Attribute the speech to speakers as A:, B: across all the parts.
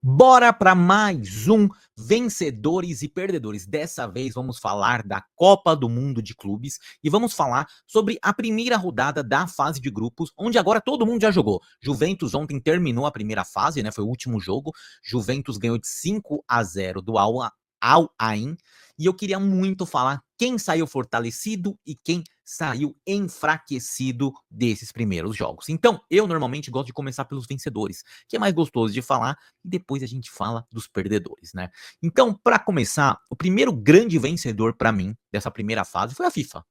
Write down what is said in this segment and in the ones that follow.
A: Bora para mais um Vencedores e Perdedores. Dessa vez vamos falar da Copa do Mundo de Clubes e vamos falar sobre a primeira rodada da fase de grupos, onde agora todo mundo já jogou. Juventus ontem terminou a primeira fase, né? Foi o último jogo. Juventus ganhou de 5-0 do Al Ain. E eu queria muito falar quem saiu fortalecido e quem saiu enfraquecido desses primeiros jogos. Então, eu normalmente gosto de começar pelos vencedores, que é mais gostoso de falar, e depois a gente fala dos perdedores, né? Então, para começar, o primeiro grande vencedor para mim dessa primeira fase foi a FIFA.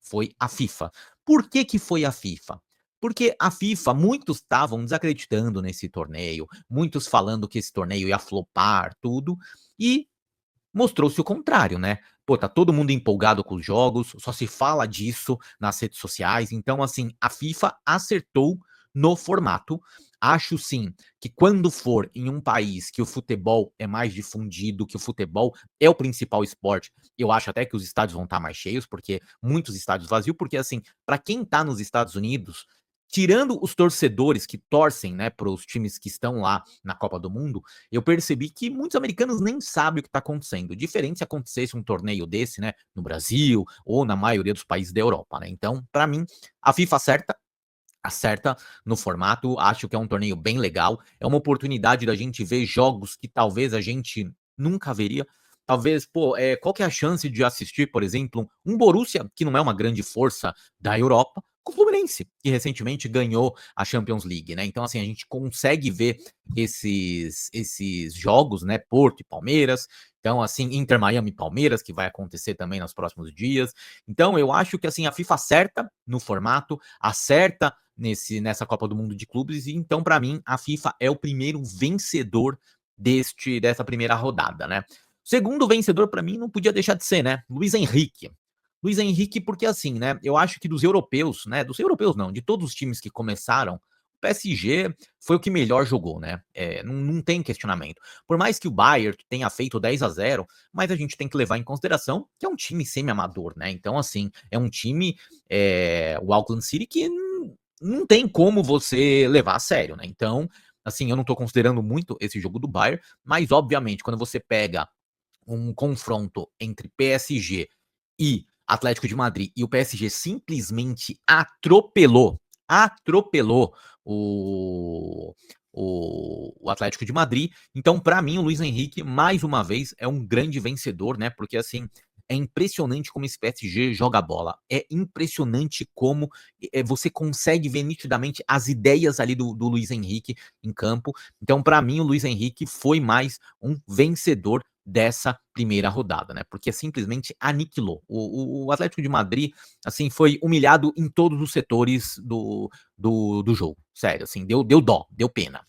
A: Foi a FIFA. Por que que foi a FIFA? Porque a FIFA, muitos estavam desacreditando nesse torneio, muitos falando que esse torneio ia flopar, tudo, e mostrou-se o contrário, né? Pô, tá todo mundo empolgado com os jogos, só se fala disso nas redes sociais. Então, assim, a FIFA acertou no formato. Acho sim que quando for em um país que o futebol é mais difundido, que o futebol é o principal esporte, eu acho até que os estádios vão estar mais cheios, porque muitos estádios vazios, porque assim, para quem tá nos Estados Unidos, tirando os torcedores que torcem, né, para os times que estão lá na Copa do Mundo, eu percebi que muitos americanos nem sabem o que está acontecendo. Diferente se acontecesse um torneio desse, né, no Brasil ou na maioria dos países da Europa, né? Então, para mim, a FIFA acerta no formato. Acho que é um torneio bem legal. É uma oportunidade da gente ver jogos que talvez a gente nunca veria. Talvez, pô, qual que é a chance de assistir, por exemplo, um Borussia, que não é uma grande força da Europa, com o Fluminense, que recentemente ganhou a Champions League, né? Então, assim, a gente consegue ver esses jogos, né? Porto e Palmeiras. Então, assim, Inter Miami e Palmeiras, que vai acontecer também nos próximos dias. Então, eu acho que, assim, a FIFA acerta no formato, acerta nessa Copa do Mundo de Clubes, e então, para mim, a FIFA é o primeiro vencedor dessa primeira rodada, né? O segundo vencedor, para mim, não podia deixar de ser, né? Luiz Henrique. Luiz Henrique, porque assim, né? Eu acho que dos europeus, né? Dos europeus não, de todos os times que começaram, o PSG foi o que melhor jogou, né? Não tem questionamento. Por mais que o Bayern tenha feito 10-0, mas a gente tem que levar em consideração que é um time semi-amador, né? Então, assim, é um time, o Auckland City, que não tem como você levar a sério, né? Então, assim, eu não tô considerando muito esse jogo do Bayern, mas obviamente, quando você pega um confronto entre PSG e Atlético de Madrid e o PSG simplesmente atropelou o, o Atlético de Madrid. Então, para mim, o Luiz Henrique, mais uma vez, é um grande vencedor, né? Porque assim, é impressionante como esse PSG joga bola. É impressionante como você consegue ver nitidamente as ideias ali do Luiz Henrique em campo. Então, para mim, o Luiz Henrique foi mais um vencedor dessa primeira rodada, né? Porque simplesmente aniquilou. O Atlético de Madrid, assim, foi humilhado em todos os setores do jogo. Sério, assim, deu dó, deu pena.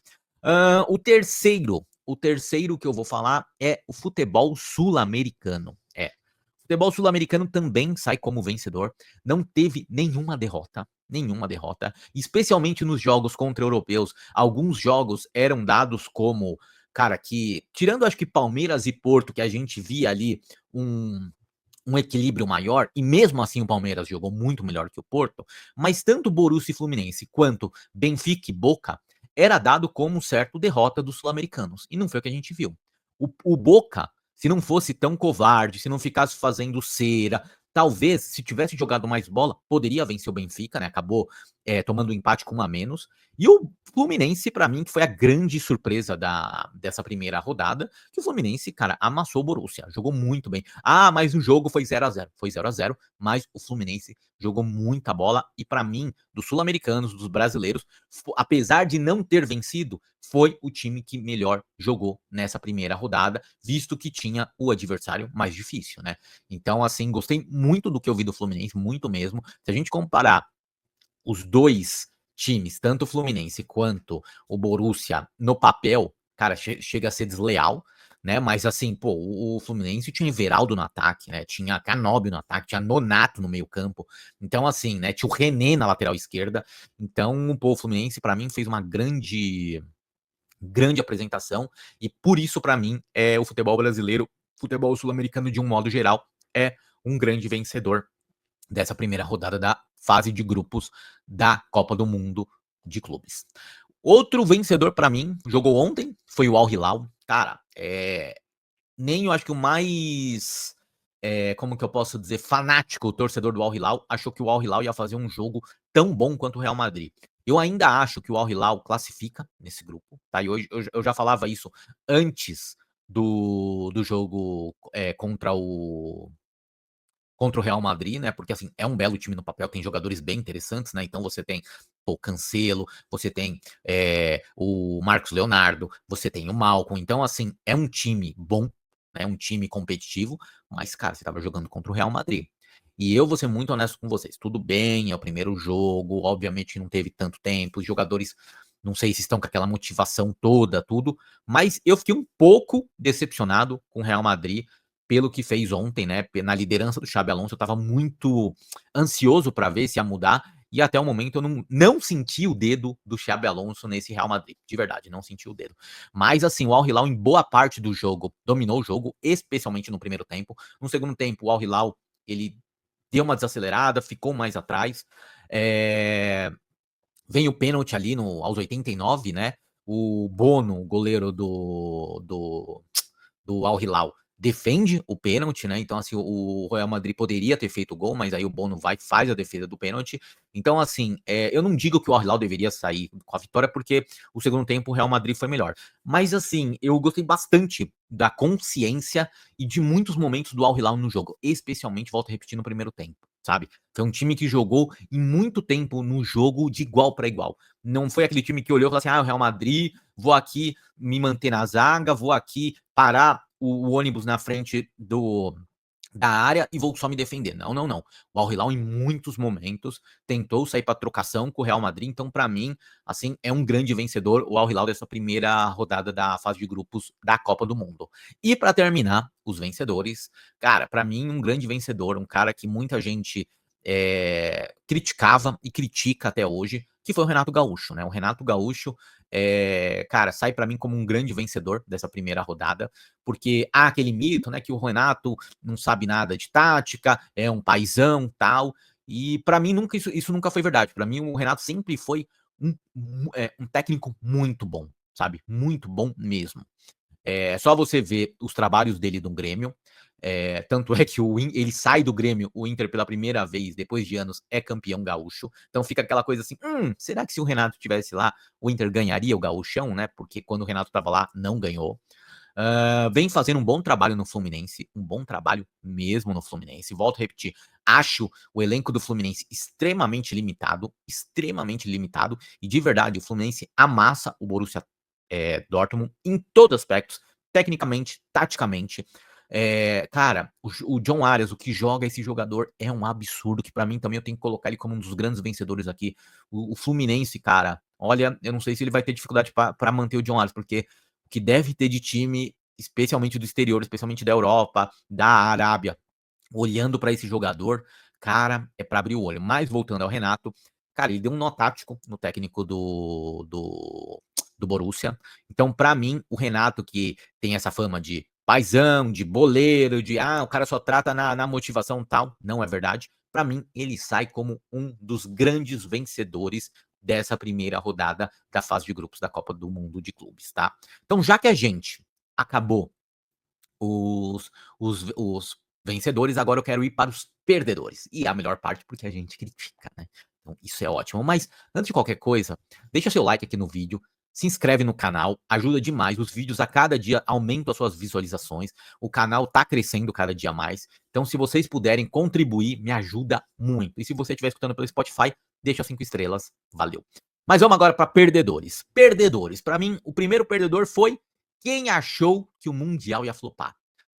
A: O terceiro que eu vou falar é o futebol sul-americano. O futebol sul-americano também sai como vencedor. Não teve nenhuma derrota. Nenhuma derrota. Especialmente nos jogos contra europeus. Alguns jogos eram dados como, cara, que. Tirando acho que Palmeiras e Porto, que a gente via ali um equilíbrio maior, e mesmo assim o Palmeiras jogou muito melhor que o Porto, mas tanto Borussia e Fluminense quanto Benfica e Boca era dado como certo derrota dos sul-americanos, e não foi o que a gente viu. O Boca, se não fosse tão covarde, se não ficasse fazendo cera, talvez, se tivesse jogado mais bola, poderia vencer o Benfica, né? Acabou tomando um empate com um a menos. E o Fluminense, para mim, que foi a grande surpresa dessa primeira rodada, que o Fluminense, cara, amassou o Borussia, jogou muito bem. Ah, mas o jogo foi 0-0. Foi 0-0, mas o Fluminense jogou muita bola e para mim, dos sul-americanos, dos brasileiros, apesar de não ter vencido, foi o time que melhor jogou nessa primeira rodada, visto que tinha o adversário mais difícil, né? Então, assim, gostei muito do que eu vi do Fluminense, muito mesmo. Se a gente comparar os dois times, tanto o Fluminense quanto o Borussia, no papel, cara, chega a ser desleal, né? Mas assim, pô, o Fluminense tinha Everaldo no ataque, né? Tinha Canóbio no ataque, tinha Nonato no meio-campo. Então, assim, né? Tinha o René na lateral esquerda. Então, pô, o Fluminense, para mim, fez uma grande apresentação. E por isso, para mim, o futebol brasileiro, futebol sul-americano de um modo geral, é um grande vencedor dessa primeira rodada da fase de grupos da Copa do Mundo de Clubes. Outro vencedor pra mim, jogou ontem, foi o Al Hilal. Cara, nem eu acho que o mais, como que eu posso dizer, fanático torcedor do Al Hilal achou que o Al Hilal ia fazer um jogo tão bom quanto o Real Madrid. Eu ainda acho que o Al Hilal classifica nesse grupo, tá? E hoje eu já falava isso antes do jogo contra o Real Madrid, né? Porque assim, é um belo time no papel, tem jogadores bem interessantes, né? Então você tem o Cancelo, você tem o Marcos Leonardo, você tem o Malcom. Então, assim, é um time bom, né? Um time competitivo, mas, cara, você tava jogando contra o Real Madrid. E eu vou ser muito honesto com vocês. Tudo bem, é o primeiro jogo, obviamente não teve tanto tempo, os jogadores. Não sei se estão com aquela motivação toda, tudo, mas eu fiquei um pouco decepcionado com o Real Madrid pelo que fez ontem, né? Na liderança do Xabi Alonso, eu estava muito ansioso para ver se ia mudar. E até o momento eu não senti o dedo do Xabi Alonso nesse Real Madrid. De verdade, não senti o dedo. Mas assim, o Al Hilal em boa parte do jogo dominou o jogo, especialmente no primeiro tempo. No segundo tempo, o Al Hilal ele deu uma desacelerada, ficou mais atrás. É... Vem o pênalti ali aos 89, né? O Bono, goleiro do Al Hilal, defende o pênalti, né? Então, assim, o Real Madrid poderia ter feito o gol, mas aí o Bono vai e faz a defesa do pênalti. Então, assim, eu não digo que o Al Hilal deveria sair com a vitória, porque o segundo tempo o Real Madrid foi melhor. Mas, assim, eu gostei bastante da consciência e de muitos momentos do Al Hilal no jogo, especialmente, volto a repetir, no primeiro tempo, sabe? Foi um time que jogou em muito tempo no jogo de igual para igual. Não foi aquele time que olhou e falou assim: ah, o Real Madrid, vou aqui me manter na zaga, vou aqui parar o ônibus na frente da área e vou só me defender. Não, não, não. O Al Hilal, em muitos momentos, tentou sair para trocação com o Real Madrid. Então, para mim, assim, é um grande vencedor o Al Hilal dessa primeira rodada da fase de grupos da Copa do Mundo. E para terminar, os vencedores, cara, para mim, um grande vencedor, um cara que muita gente criticava e critica até hoje, que foi o Renato Gaúcho, né? O Renato Gaúcho, cara, sai para mim como um grande vencedor dessa primeira rodada, porque há aquele mito, né, que o Renato não sabe nada de tática, é um paizão, tal, e para mim nunca isso nunca foi verdade. Para mim o Renato sempre foi um técnico muito bom, sabe? Muito bom mesmo. É só você ver os trabalhos dele no Grêmio. Tanto é que ele sai do Grêmio, o Inter, pela primeira vez, depois de anos, é campeão gaúcho. Então fica aquela coisa assim: será que se o Renato tivesse lá, o Inter ganharia o gauchão, né? Porque quando o Renato estava lá, não ganhou. Vem fazendo um bom trabalho no Fluminense, um bom trabalho mesmo no Fluminense. Volto a repetir, acho o elenco do Fluminense extremamente limitado, e de verdade, o Fluminense amassa o Borussia Dortmund em todos os aspectos, tecnicamente, taticamente. Cara, o John Arias, o que joga esse jogador é um absurdo, que para mim também eu tenho que colocar ele como um dos grandes vencedores aqui. O Fluminense, cara, olha, eu não sei se ele vai ter dificuldade para manter o John Arias, porque o que deve ter de time, especialmente do exterior, especialmente da Europa, da Arábia, olhando para esse jogador, cara, é para abrir o olho. Mas voltando ao Renato, cara, ele deu um nó tático no técnico do Borussia. Então, para mim, o Renato, que tem essa fama de paizão, de boleiro, de o cara só trata na motivação tal, não é verdade. Para mim, ele sai como um dos grandes vencedores dessa primeira rodada da fase de grupos da Copa do Mundo de Clubes, tá? Então, já que a gente acabou os vencedores, agora eu quero ir para os perdedores. E a melhor parte, porque a gente critica, né? Então, isso é ótimo. Mas, antes de qualquer coisa, deixa seu like aqui no vídeo, se inscreve no canal, ajuda demais. Os vídeos a cada dia aumentam as suas visualizações. O canal tá crescendo cada dia mais. Então, se vocês puderem contribuir, me ajuda muito. E se você estiver escutando pelo Spotify, deixa 5 estrelas. Valeu. Mas vamos agora para perdedores. Perdedores. Para mim, o primeiro perdedor foi quem achou que o Mundial ia flopar.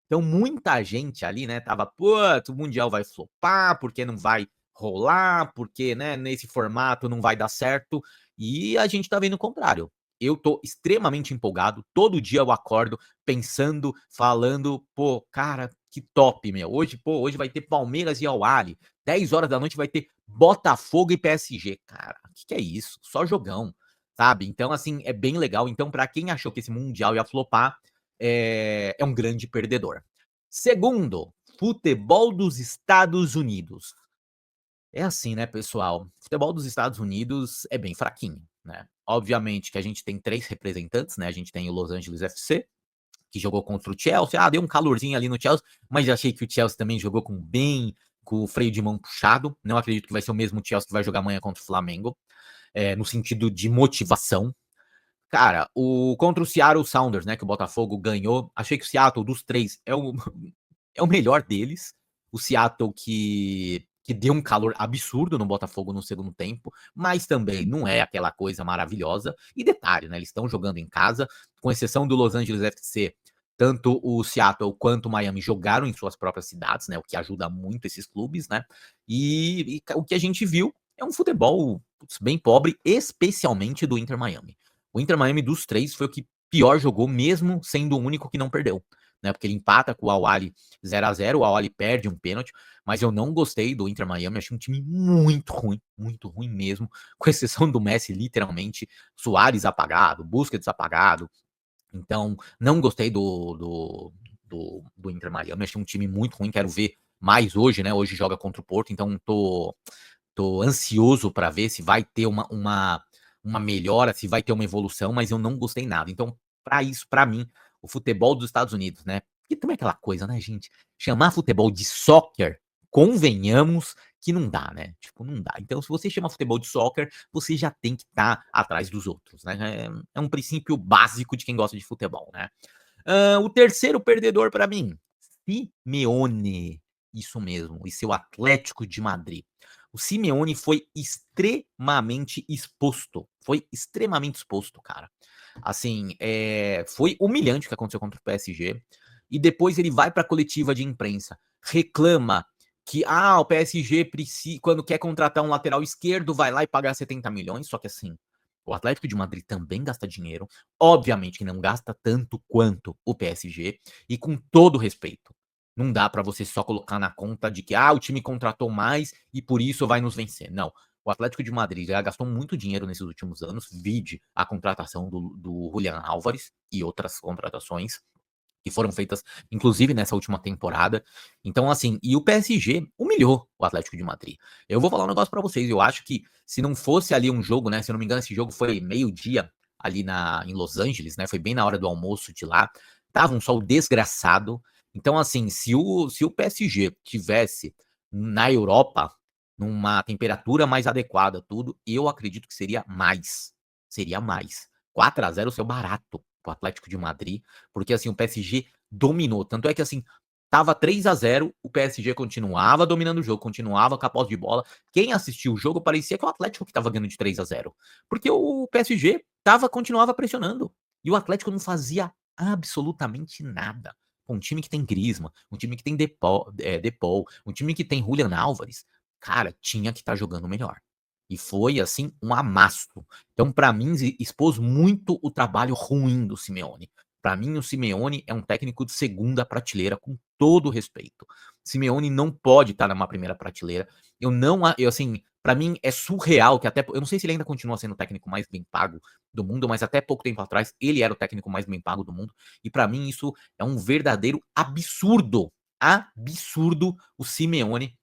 A: Então, muita gente ali, né, tava, putz, o Mundial vai flopar, porque não vai rolar, porque, né, nesse formato não vai dar certo. E a gente tá vendo o contrário. Eu tô extremamente empolgado. Todo dia eu acordo pensando, falando, pô, cara, que top, meu. Hoje vai ter Palmeiras e Al Ahly. 10 horas da noite vai ter Botafogo e PSG. Cara, o que é isso? Só jogão, sabe? Então, assim, é bem legal. Então, para quem achou que esse Mundial ia flopar, é um grande perdedor. Segundo, futebol dos Estados Unidos. É assim, né, pessoal? Futebol dos Estados Unidos é bem fraquinho, né? obviamente que a gente tem 3 representantes, né, a gente tem o Los Angeles FC, que jogou contra o Chelsea, deu um calorzinho ali no Chelsea, mas já achei que o Chelsea também jogou com o freio de mão puxado, não acredito que vai ser o mesmo Chelsea que vai jogar amanhã contra o Flamengo, no sentido de motivação. Cara, contra o Seattle Sounders, né, que o Botafogo ganhou, achei que o Seattle dos 3 é o melhor deles. O Seattle que deu um calor absurdo no Botafogo no segundo tempo, mas também não é aquela coisa maravilhosa. E detalhe, né? Eles estão jogando em casa, com exceção do Los Angeles FC. Tanto o Seattle quanto o Miami jogaram em suas próprias cidades, né? O que ajuda muito esses clubes, né? E o que a gente viu é um futebol bem pobre, especialmente do Inter Miami. O Inter Miami dos 3 foi o que pior jogou, mesmo sendo o único que não perdeu, né? Porque ele empata com o Al-Ahly 0-0, o Al-Ahly perde um pênalti, mas eu não gostei do Inter Miami, achei um time muito ruim mesmo, com exceção do Messi, literalmente, Suárez apagado, Busquets apagado, então não gostei do Inter Miami, achei um time muito ruim, quero ver mais hoje, né? Hoje joga contra o Porto, então tô ansioso para ver se vai ter uma melhora, se vai ter uma evolução, mas eu não gostei nada. Então, para isso, para mim, o futebol dos Estados Unidos, né? E também aquela coisa, né, gente? Chamar futebol de soccer, convenhamos que não dá, né? Tipo, não dá. Então, se você chama futebol de soccer, você já tem que estar atrás dos outros, né? É um princípio básico de quem gosta de futebol, né? O terceiro perdedor para mim, Simeone. Isso mesmo, e seu Atlético de Madrid. O Simeone foi extremamente exposto. Foi extremamente exposto, cara. Assim, foi humilhante o que aconteceu contra o PSG. E depois ele vai para a coletiva de imprensa, reclama que o PSG precisa, quando quer contratar um lateral esquerdo, vai lá e pagar 70 milhões. Só que assim, o Atlético de Madrid também gasta dinheiro. Obviamente que não gasta tanto quanto o PSG. E com todo respeito, não dá para você só colocar na conta de que o time contratou mais e por isso vai nos vencer. Não. O Atlético de Madrid já gastou muito dinheiro nesses últimos anos, vide a contratação do Julian Álvares e outras contratações que foram feitas, inclusive nessa última temporada. Então, assim, e o PSG humilhou o Atlético de Madrid. Eu vou falar um negócio para vocês, eu acho que se não fosse ali um jogo, né, se eu não me engano, esse jogo foi meio-dia ali em Los Angeles, né, foi bem na hora do almoço de lá, tava um sol desgraçado. Então, assim, se o PSG tivesse na Europa, numa temperatura mais adequada, tudo, eu acredito que seria mais. Seria mais. 4-0 seu barato pro Atlético de Madrid, porque assim, o PSG dominou. Tanto é que assim, tava 3-0, o PSG continuava dominando o jogo, continuava com a posse de bola. Quem assistiu o jogo parecia que o Atlético que tava ganhando de 3-0, porque o PSG continuava pressionando. E o Atlético não fazia absolutamente nada. Um time que tem Griezmann, um time que tem Depol, um time que tem Julian Álvares, cara, tinha que estar jogando melhor. E foi assim um amasso. Então, para mim, expôs muito o trabalho ruim do Simeone. Para mim, o Simeone é um técnico de segunda prateleira, com todo o respeito. Simeone não pode estar numa primeira prateleira. Assim, para mim é surreal que eu não sei se ele ainda continua sendo o técnico mais bem pago do mundo, mas até pouco tempo atrás ele era o técnico mais bem pago do mundo. E para mim isso é um verdadeiro absurdo. Absurdo o Simeone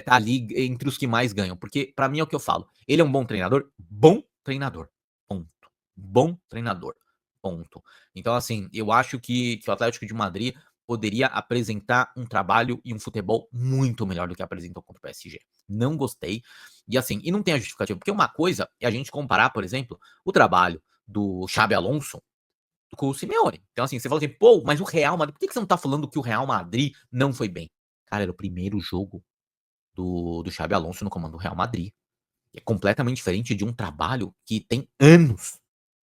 A: tá ali entre os que mais ganham. Porque, para mim, é o que eu falo. Ele é um bom treinador? Bom treinador. Ponto. Bom treinador. Ponto. Então, assim, eu acho que o Atlético de Madrid poderia apresentar um trabalho e um futebol muito melhor do que apresentou contra o PSG. Não gostei. E assim, e não tem a justificativa. Porque uma coisa é a gente comparar, por exemplo, o trabalho do Xabi Alonso com o Simeone. Então, assim, você fala assim, pô, mas o Real Madrid, por que você não tá falando que o Real Madrid não foi bem? Cara, era o primeiro jogo do Xabi Alonso no comando do Real Madrid. É completamente diferente de um trabalho que tem anos,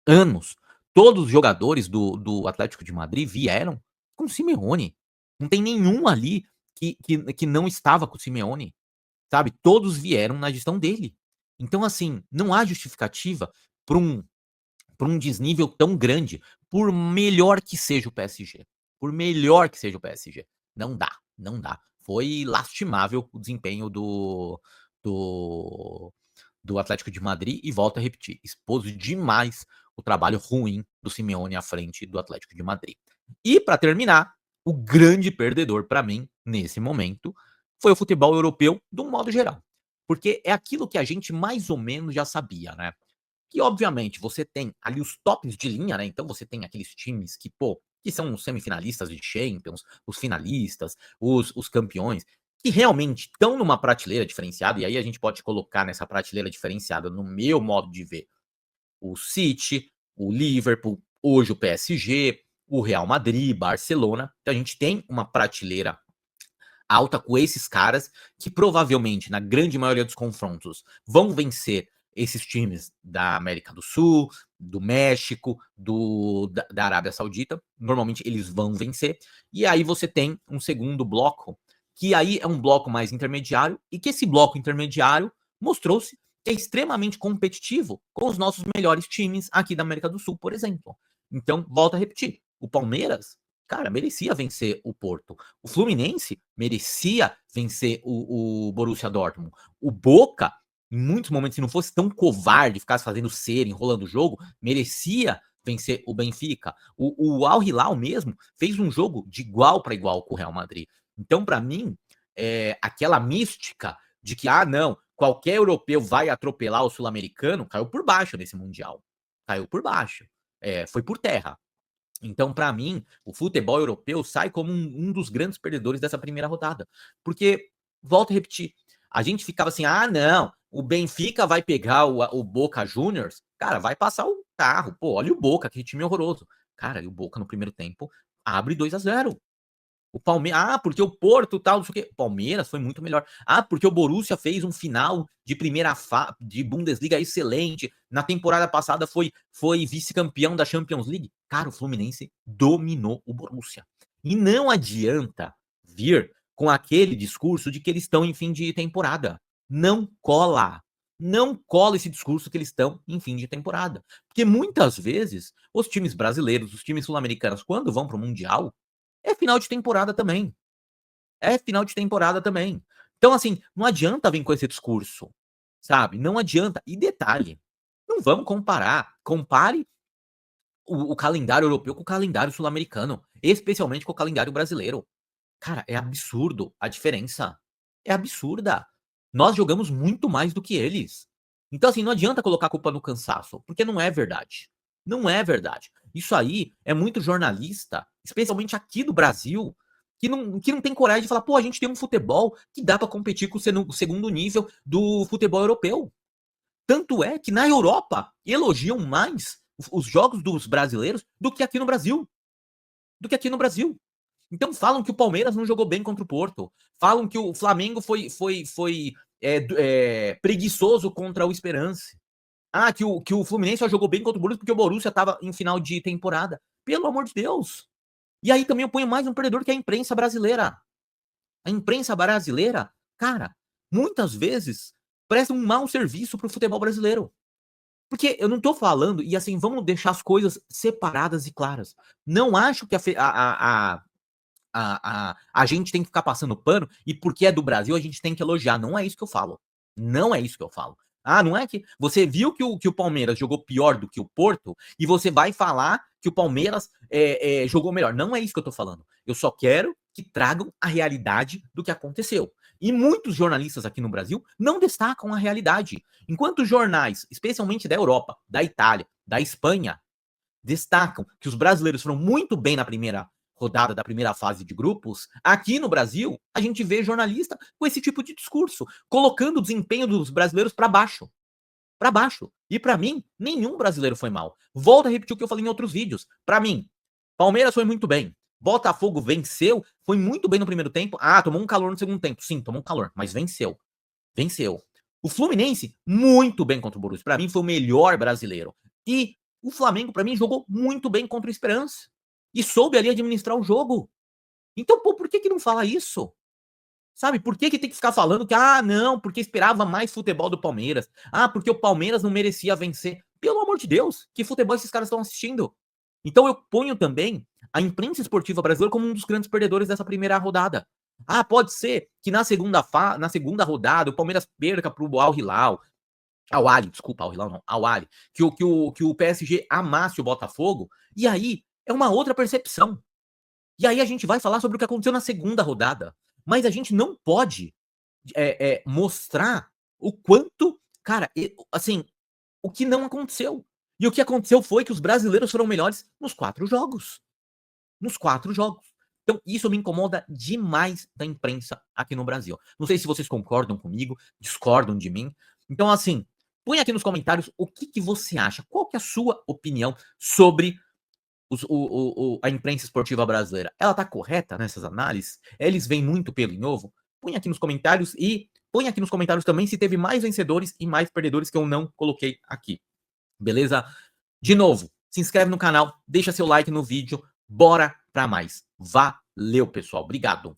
A: anos. Todos os jogadores do Atlético de Madrid vieram com o Simeone. Não tem nenhum ali que não estava com o Simeone, sabe? Todos vieram na gestão dele. Então, assim, não há justificativa para um desnível tão grande, por melhor que seja o PSG. Por melhor que seja o PSG. Não dá, não dá. Foi lastimável o desempenho do, do Atlético de Madrid e volto a repetir, expôs demais o trabalho ruim do Simeone à frente do Atlético de Madrid. E para terminar, o grande perdedor para mim nesse momento foi o futebol europeu de um modo geral, porque é aquilo que a gente mais ou menos já sabia, né? que obviamente você tem ali os tops de linha, né, então você tem aqueles times que, pô, que são os semifinalistas de Champions, os finalistas, os campeões, que realmente estão numa prateleira diferenciada, e aí a gente pode colocar nessa prateleira diferenciada, no meu modo de ver, o City, o Liverpool, hoje o PSG, o Real Madrid, Barcelona. Então a gente tem uma prateleira alta com esses caras que provavelmente, na grande maioria dos confrontos, vão vencer esses times da América do Sul, do México, da Arábia Saudita. Normalmente eles vão vencer. E aí você tem um segundo bloco, que aí é um bloco mais intermediário, e que esse bloco intermediário mostrou-se que é extremamente competitivo com os nossos melhores times aqui da América do Sul, por exemplo. Então, volto a repetir, o Palmeiras, cara, merecia vencer o Porto. O Fluminense merecia vencer o Borussia Dortmund. O Boca, em muitos momentos, se não fosse tão covarde, ficasse fazendo cera, enrolando o jogo, merecia vencer o Benfica. O Al Hilal mesmo fez um jogo de igual para igual com o Real Madrid. Então, para mim, aquela mística de que, não, qualquer europeu vai atropelar o sul-americano, caiu por baixo nesse Mundial. Caiu por baixo. Foi por terra. Então, para mim, o futebol europeu sai como um dos grandes perdedores dessa primeira rodada. Porque, volto a repetir, a gente ficava assim, não, o Benfica vai pegar o Boca Juniors, cara, vai passar o carro. Pô, olha o Boca, que time horroroso. Cara, e o Boca no primeiro tempo abre 2-0. O Palmeiras, porque o Porto tal, não sei o quê. O Palmeiras foi muito melhor. Porque o Borussia fez um final de de Bundesliga excelente. Na temporada passada foi vice-campeão da Champions League. Cara, o Fluminense dominou o Borussia. E não adianta vir com aquele discurso de que eles estão em fim de temporada. Não cola. Não cola esse discurso que eles estão em fim de temporada. Porque muitas vezes os times brasileiros, os times sul-americanos, quando vão para o Mundial, é final de temporada também. É final de temporada também. Então, assim, não adianta vir com esse discurso, sabe? Não adianta. E detalhe, não vamos comparar. Compare o calendário europeu com o calendário sul-americano, especialmente com o calendário brasileiro. Cara, é absurdo a diferença. É absurda. Nós jogamos muito mais do que eles. Então, assim, não adianta colocar a culpa no cansaço, porque não é verdade. Não é verdade. Isso aí é muito jornalista, especialmente aqui do Brasil, que não tem coragem de falar, pô, a gente tem um futebol que dá pra competir com o segundo nível do futebol europeu. Tanto é que na Europa elogiam mais os jogos dos brasileiros do que aqui no Brasil. Do que aqui no Brasil. Então falam que o Palmeiras não jogou bem contra o Porto. Falam que o Flamengo foi preguiçoso contra o Esperance. Que o Fluminense só jogou bem contra o Borussia porque o Borussia estava em final de temporada. Pelo amor de Deus. E aí também eu ponho mais um perdedor que é a imprensa brasileira. A imprensa brasileira, cara, muitas vezes presta um mau serviço pro futebol brasileiro. Porque eu não tô falando, e assim, vamos deixar as coisas separadas e claras. Não acho que a gente tem que ficar passando pano e porque é do Brasil a gente tem que elogiar. Não é isso que eu falo. Não é isso que eu falo. Não é que você viu que o Palmeiras jogou pior do que o Porto e você vai falar que o Palmeiras jogou melhor. Não é isso que eu tô falando. Eu só quero que tragam a realidade do que aconteceu. E muitos jornalistas aqui no Brasil não destacam a realidade. Enquanto jornais, especialmente da Europa, da Itália, da Espanha, destacam que os brasileiros foram muito bem na primeira rodada da primeira fase de grupos, aqui no Brasil, a gente vê jornalista com esse tipo de discurso, colocando o desempenho dos brasileiros para baixo. Para baixo. E para mim, nenhum brasileiro foi mal. Volto a repetir o que eu falei em outros vídeos. Para mim, Palmeiras foi muito bem. Botafogo venceu, foi muito bem no primeiro tempo. Tomou um calor no segundo tempo. Sim, tomou um calor, mas venceu. Venceu. O Fluminense, muito bem contra o Borussia. Para mim, foi o melhor brasileiro. E o Flamengo, para mim, jogou muito bem contra o Esperance. E soube ali administrar o jogo. Então, pô, por que não fala isso? Sabe, por que tem que ficar falando que, não, porque esperava mais futebol do Palmeiras. Porque o Palmeiras não merecia vencer. Pelo amor de Deus, que futebol esses caras estão assistindo? Então eu ponho também a imprensa esportiva brasileira como um dos grandes perdedores dessa primeira rodada. Pode ser que na segunda rodada o Palmeiras perca pro Al Hilal. Al Ahly, desculpa, Al Hilal não, Al Ahly. Que o PSG amasse o Botafogo. E aí é uma outra percepção. E aí a gente vai falar sobre o que aconteceu na segunda rodada. Mas a gente não pode mostrar o quanto, cara, assim, o que não aconteceu. E o que aconteceu foi que os brasileiros foram melhores nos 4 jogos. Nos 4 jogos. Então, isso me incomoda demais da imprensa aqui no Brasil. Não sei se vocês concordam comigo, discordam de mim. Então, assim, põe aqui nos comentários o que, que você acha. Qual que é a sua opinião sobre a imprensa esportiva brasileira? Ela está correta nessas análises? Eles veem muito pelo em ovo? Põe aqui nos comentários e põe aqui nos comentários também se teve mais vencedores e mais perdedores que eu não coloquei aqui. Beleza? De novo, se inscreve no canal, deixa seu like no vídeo, bora pra mais. Valeu, pessoal. Obrigado.